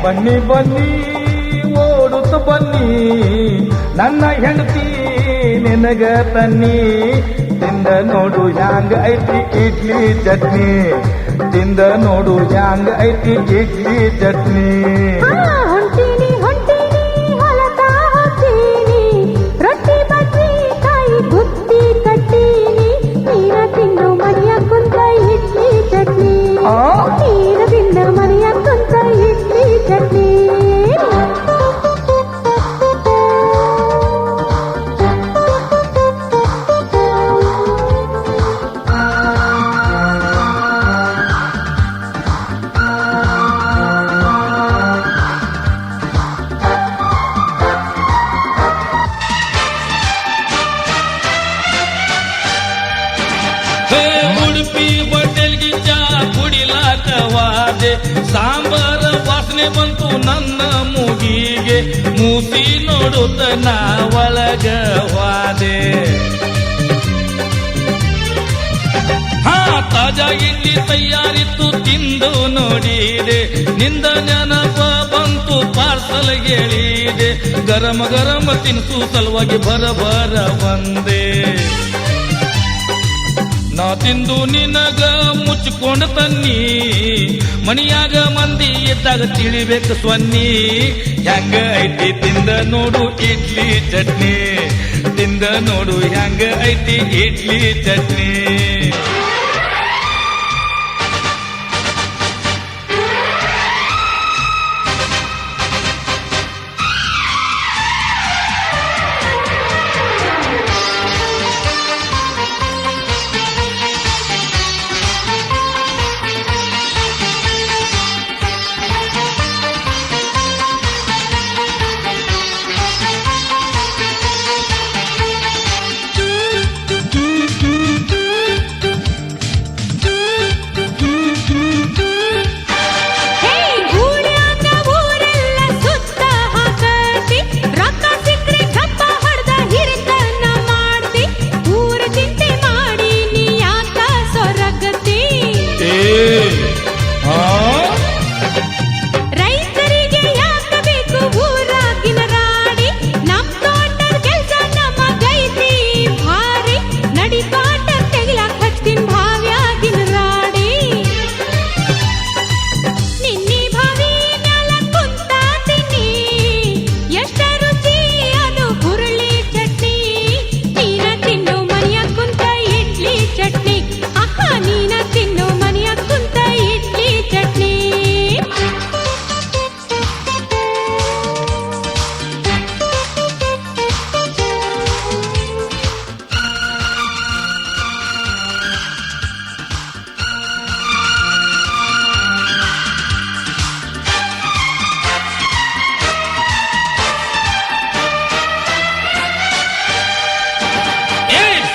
ಬನ್ನಿ ಬನ್ನಿ ಓಡುತ್ತ ಬನ್ನಿ ನನ್ನ ಹೆಂಡತಿ ನಿನಗ ತನ್ನಿ ತಿಂದ ನೋಡು ಹ್ಯಾಂಗ ಐತಿ ಇಡ್ಲಿ ಚಟ್ನಿ ತಿಂದ ನೋಡು ಹ್ಯಾಂಗ ಐತಿ ಇಡ್ಲಿ ಚಟ್ನಿ ಹೊಂಟೀನಿ ಹೊಂಟೀನಿ ಹೊಲಕ ಹೋಗ್ತೀನಿ ರೊಟ್ಟಿ ಬಜ್ಜಿ ಕಾಯಿ ಗುತ್ತಿ ಕಟ್ಟೀನಿ ನೀರ ತಿಂದು ಮನೆಯ ಕುಂತ ಇಡ್ಲಿ ಚಟ್ನಿ ನೀರ ತಿಂದ ಮನೆಯ ಕುಂತ ಇಡ್ಲಿ ಚಟ್ನಿ ಉಡುಪಿ ಹೋಟೆಲ್ಗೆ ಚಾ ಕುಡಿಲಾಕವಾದೆ ಸಾಂಬಾರ ವಾಸನೆ ಬಂತು ನನ್ನ ಮೂಗಿಗೆ ಮೂಸಿ ನೋಡುತ್ತ ನಾ ಒಳಗವಾದೆ ತಾಜಾ ಇಡ್ಲಿ ತಯಾರಿತ್ತು ತಿಂದು ನೋಡಿದೆ ನಿಂದ ನೆನಪ ಬಂತು ಪಾರ್ಸಲ್ ಹೇಳಿದೆ ಗರಂ ಗರಂ ತಿನ್ಸು ಸಲುವಾಗಿ ಬರ ಬಂದೆ ನಾ ತಿಂದು ನಿನಗ ಮುಚ್ಚಿಕೊಂಡ ತನ್ನಿ ಮನಿಯಾಗ ಮಂದಿ ಇದ್ದಾಗ ತಿಳಿಬೇಕು ಸ್ವನ್ನಿ ಹೆಂಗ ಐತಿ ತಿಂದ ನೋಡು ಇಡ್ಲಿ ಚಟ್ನಿ ತಿಂದ ನೋಡು ಹೆಂಗ ಐತಿ ಇಡ್ಲಿ ಚಟ್ನಿ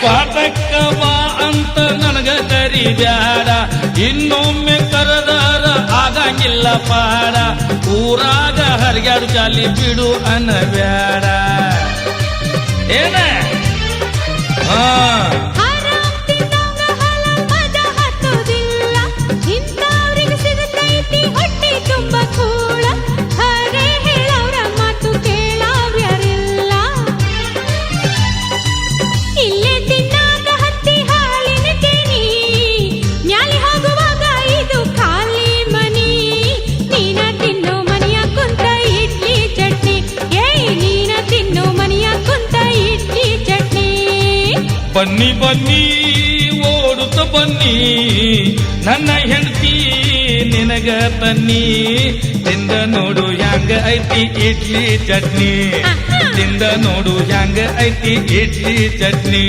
ಪಾಠಕ್ಕವಾ ಅಂತ ನನಗ ಕರಿಬ್ಯಾಡ ಇನ್ನೊಮ್ಮೆ ಕರೆದಾರ ಆಗಂಗಿಲ್ಲ ಪಾಡ ಊರಾಗ ಹರಿಗಾಡು ಚಾಲಿ ಬಿಡು ಅನ್ನಬ್ಯಾಡ ಏನ ಬನ್ನಿ ಬನ್ನಿ ಓಡುತ್ತ ಬನ್ನಿ ನನ್ನ ಹೆಂಡತಿ ನಿನಗ ತನ್ನಿ ತಿಂದ ನೋಡು ಹ್ಯಾಂಗ ಐತಿ ಇಡ್ಲಿ ಚಟ್ನಿ ತಿಂದ ನೋಡು ಹ್ಯಾಂಗ ಐತಿ ಇಡ್ಲಿ ಚಟ್ನಿ